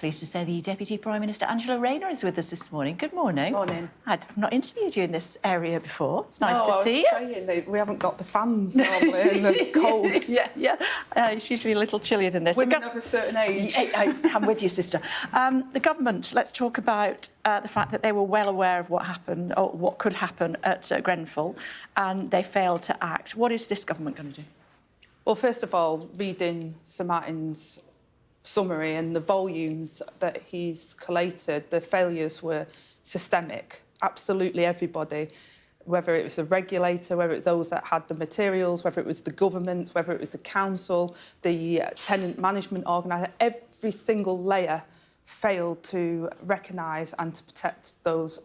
Pleased to say the Deputy Prime Minister Angela Rayner is with us this morning. Good morning. Morning. I've not interviewed you in this area before. It's nice No, to see you. We haven't got the fans normally in the cold. Yeah. It's usually a little chillier than this. Women of a certain age. I'm with you, sister. The government, let's talk about the fact that they were well aware of what happened, or what could happen at Grenfell, and they failed to act. What is this government going to do? Well, first of all, reading Sir Martin's summary and the volumes that he's collated, the failures were systemic. Absolutely everybody, whether it was a regulator, whether it was those that had the materials, whether it was the government, whether it was the council, the tenant management organiser, every single layer failed to recognise and to protect those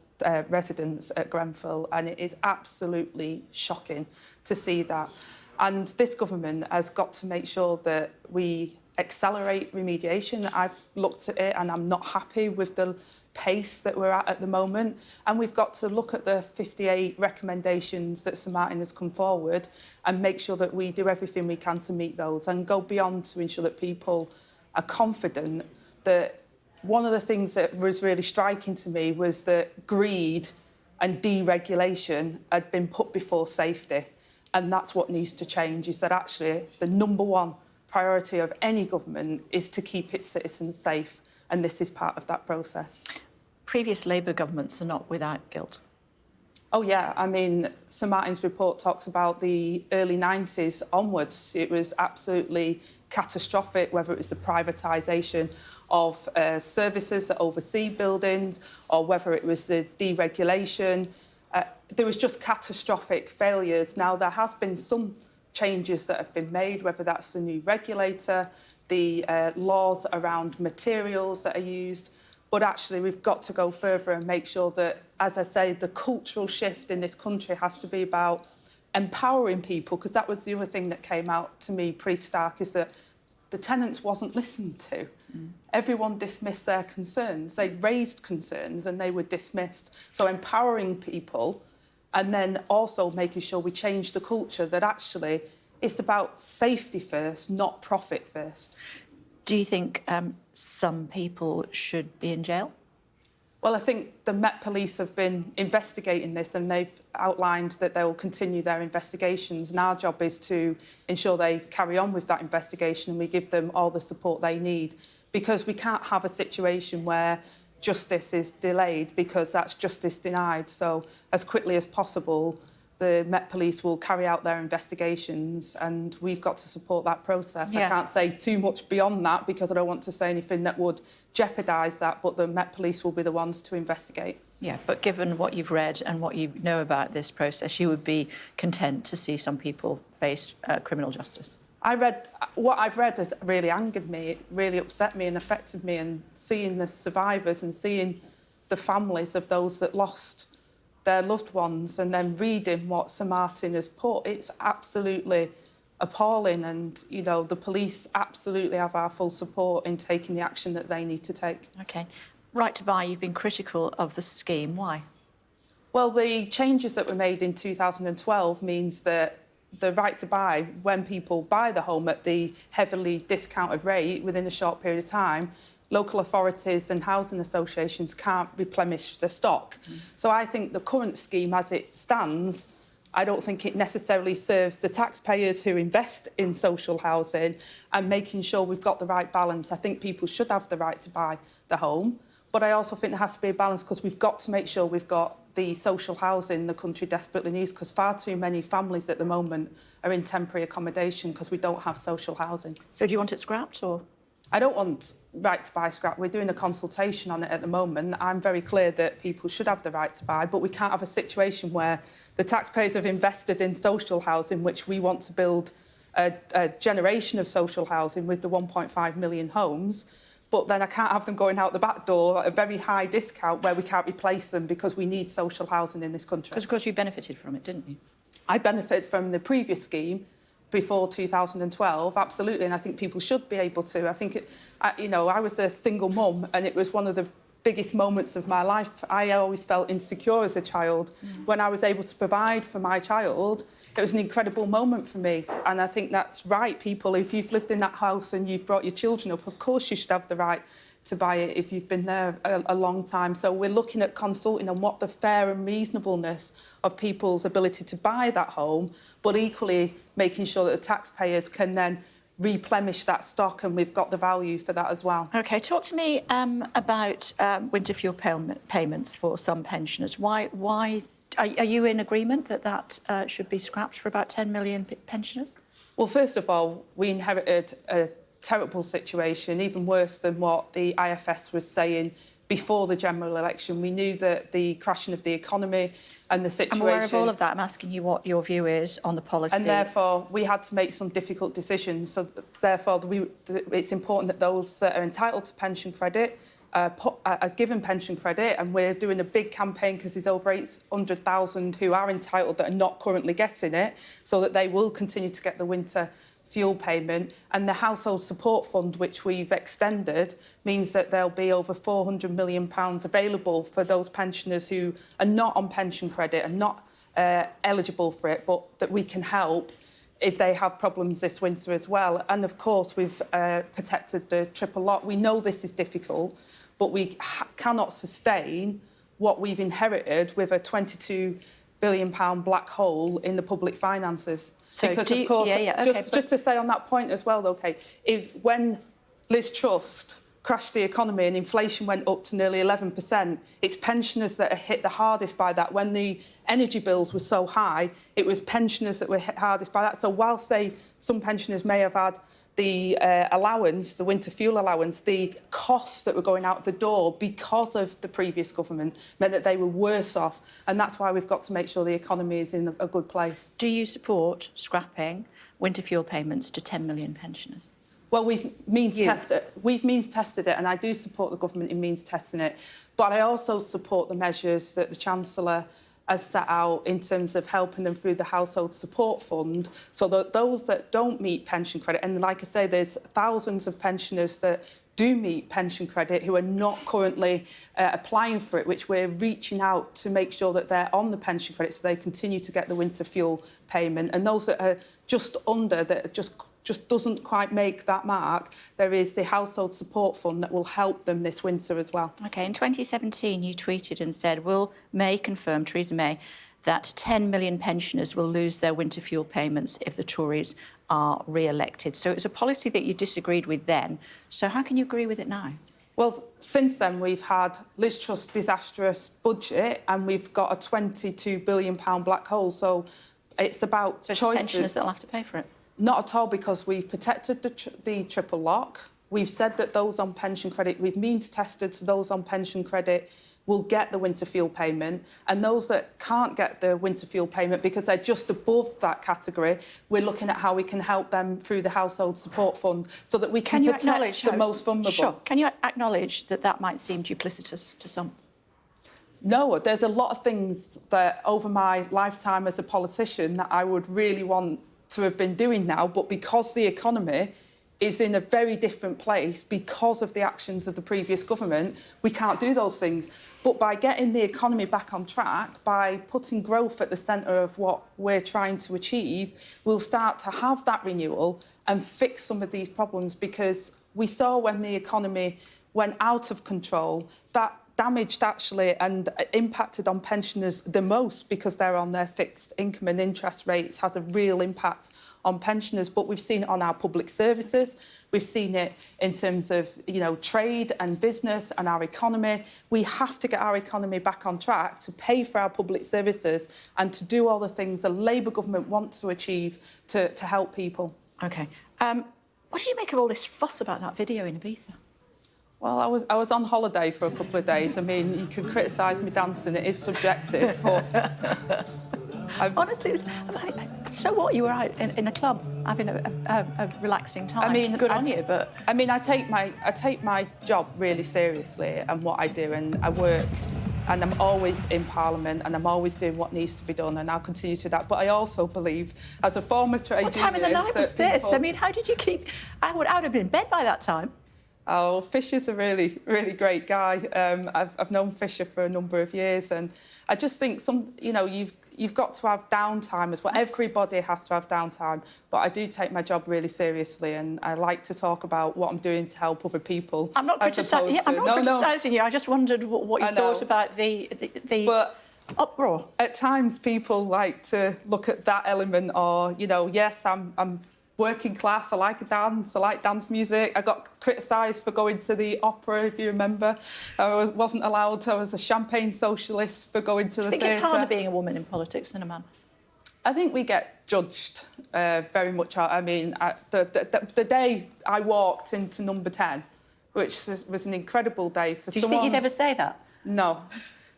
residents at Grenfell, and it is absolutely shocking to see that. And this government has got to make sure that we accelerate remediation. I've looked at it and I'm not happy with the pace that we're at the moment. And we've got to look at the 58 recommendations that Sir Martin has come forward and make sure that we do everything we can to meet those and go beyond to ensure that people are confident that one of the things that was really striking to me was that greed and deregulation had been put before safety. And that's what needs to change, is that actually the number one priority of any government is to keep its citizens safe, and this is part of that process. Previous Labour governments are not without guilt. Oh yeah, I mean, Sir Martin's report talks about the early 90s onwards. It was absolutely catastrophic, whether it was the privatisation of services that oversee buildings or whether it was the deregulation. There was just catastrophic failures. Now, there has been some changes that have been made, whether that's the new regulator, the laws around materials that are used. But actually, we've got to go further and make sure that, as I say, the cultural shift in this country has to be about empowering people, because that was the other thing that came out to me pre-Stark, is that the tenants wasn't listened to. Everyone dismissed their concerns. They raised concerns and they were dismissed. So empowering people and then also making sure we change the culture, that actually it's about safety first, not profit first. Do you think some people should be in jail? Well, I think the Met Police have been investigating this and they've outlined that they will continue their investigations, and our job is to ensure they carry on with that investigation and we give them all the support they need, because we can't have a situation where justice is delayed because that's justice denied. So as quickly as possible, the Met Police will carry out their investigations and we've got to support that process. Yeah. I can't say too much beyond that because I don't want to say anything that would jeopardise that, but the Met Police will be the ones to investigate. Yeah, but given what you've read and what you know about this process, you would be content to see some people face criminal justice? What I've read has really angered me. It really upset me and affected me, and seeing the survivors and seeing the families of those that lost their loved ones and then reading what Sir Martin has put, it's absolutely appalling. And, you know, the police absolutely have our full support in taking the action that they need to take. OK. Right to Buy, you've been critical of the scheme. Why? Well, the changes that were made in 2012 means that the right to buy, when people buy the home at the heavily discounted rate within a short period of time, local authorities and housing associations can't replenish the stock. So I think the current scheme as it stands, I don't think it necessarily serves the taxpayers who invest in social housing and making sure we've got the right balance. I think people should have the right to buy the home, but I also think there has to be a balance, because we've got to make sure we've got the social housing the country desperately needs, because far too many families at the moment are in temporary accommodation because we don't have social housing. So do you want it scrapped, or...? I don't want right to buy scrap. We're doing a consultation on it at the moment. I'm very clear that people should have the right to buy, but we can't have a situation where the taxpayers have invested in social housing, which we want to build a generation of social housing with the 1.5 million homes, but then I can't have them going out the back door at a very high discount where we can't replace them because we need social housing in this country. Because, of course, you benefited from it, didn't you? I benefited from the previous scheme before 2012, absolutely, and I think people should be able to. I think, you know, I was a single mum and it was one of the biggest moments of my life. I always felt insecure as a child. When I was able to provide for my child, it was an incredible moment for me. And I think that's right, people. If you've lived in that house and you've brought your children up, of course you should have the right to buy it if you've been there a long time. So we're looking at consulting on what the fair and reasonableness of people's ability to buy that home, but equally making sure that the taxpayers can then replenish that stock, and we've got the value for that as well. OK, talk to me about winter fuel payments for some pensioners. Why are you in agreement that should be scrapped for about 10 million pensioners? Well, first of all, we inherited a terrible situation, even worse than what the IFS was saying before the general election. We knew that the crashing of the economy and the situation... I'm aware of all of that. I'm asking you what your view is on the policy. And therefore, we had to make some difficult decisions. So therefore, it's important that those that are entitled to pension credit are given pension credit, and we're doing a big campaign because there's over 800,000 who are entitled that are not currently getting it, so that they will continue to get the winter fuel payment. And the household support fund, which we've extended, means that there'll be over £400 million available for those pensioners who are not on pension credit and not eligible for it, but that we can help if they have problems this winter as well. And of course, we've protected the triple lock. We know this is difficult, but we cannot sustain what we've inherited with a £22 billion black hole in the public finances. So because, of course, just to say on that point as well, OK, when Liz Truss crashed the economy and inflation went up to nearly 11%, it's pensioners that are hit the hardest by that. When the energy bills were so high, it was pensioners that were hit hardest by that. So whilst some pensioners may have had the allowance, the winter fuel allowance, the costs that were going out the door because of the previous government meant that they were worse off. And that's why we've got to make sure the economy is in a good place. Do you support scrapping winter fuel payments to 10 million pensioners? Well, we've means tested it, and I do support the government in means testing it. But I also support the measures that the Chancellor has set out in terms of helping them through the household support fund, so that those that don't meet pension credit, and like I say, there's thousands of pensioners that do meet pension credit who are not currently applying for it, which we're reaching out to make sure that they're on the pension credit so they continue to get the winter fuel payment. And those that are just under, that just doesn't quite make that mark, there is the household support fund that will help them this winter as well. OK, in 2017 you tweeted and said, Theresa May, that 10 million pensioners will lose their winter fuel payments if the Tories are re-elected. So it was a policy that you disagreed with then. So how can you agree with it now? Well, since then, we've had Liz Truss' disastrous budget, and we've got a £22 billion black hole. So it's about choices. So pensioners that'll have to pay for it? Not at all, because we've protected the triple lock. We've said that those on pension credit, we've means tested, so those on pension credit will get the winter fuel payment. And those that can't get the winter fuel payment because they're just above that category, we're looking at how we can help them through the household support fund so that we can protect the most vulnerable. Sure. Can you acknowledge that that might seem duplicitous to some? No, there's a lot of things that over my lifetime as a politician that I would really want to have been doing now, but because the economy is in a very different place because of the actions of the previous government, we can't do those things. But by getting the economy back on track, by putting growth at the centre of what we're trying to achieve, we'll start to have that renewal and fix some of these problems, because we saw when the economy went out of control, that damaged actually and impacted on pensioners the most, because they're on their fixed income, and interest rates has a real impact on pensioners. But we've seen it on our public services, we've seen it in terms of trade and business and our economy. We have to get our economy back on track to pay for our public services and to do all the things the Labour government wants to achieve to help people. OK. What did you make of all this fuss about that video in Ibiza? Well, I was on holiday for a couple of days. I mean, you can criticise me dancing, it is subjective, but... Honestly, so what? You were out in a club having a relaxing time. I mean, good on you, but... I mean, I take my job really seriously and what I do, and I work, and I'm always in Parliament, and I'm always doing what needs to be done, and I'll continue to do that. But I also believe, as a former trade unionist... What time of the night was this? I mean, how did you keep... I would have been in bed by that time. Oh, Fisher's a really, really great guy. I've known Fisher for a number of years, and I just think you've got to have downtime as well. Everybody has to have downtime, but I do take my job really seriously, and I like to talk about what I'm doing to help other people. I'm not criticising you. I just wondered what you thought about the uproar. At times, people like to look at that element, or yes, I'm working class, I like a dance, I like dance music. I got criticised for going to the opera, if you remember. I wasn't allowed, I was a champagne socialist for going to the theatre. I think it's harder being a woman in politics than a man. I think we get judged very much. I mean, the day I walked into number 10, which was an incredible day for someone... Do you think you'd ever say that? No.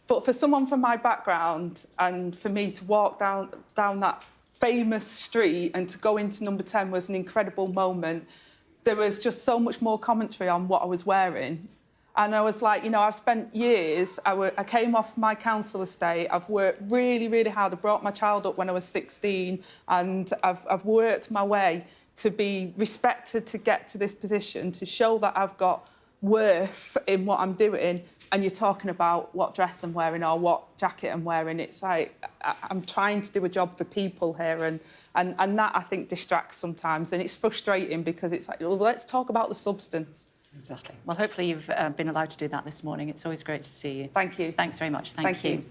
But for someone from my background, and for me to walk down that famous street and to go into number 10 was an incredible moment. There was just so much more commentary on what I was wearing. And I was like, I've spent years, I came off my council estate, I've worked really, really hard. I brought my child up when I was 16, and I've worked my way to be respected, to get to this position, to show that I've got worth in what I'm doing. And you're talking about what dress I'm wearing or what jacket I'm wearing. It's like, I'm trying to do a job for people here, and that, I think, distracts sometimes. And it's frustrating because it's like, well, let's talk about the substance. Exactly. Well, hopefully you've been allowed to do that this morning. It's always great to see you. Thank you. Thanks very much. Thank you.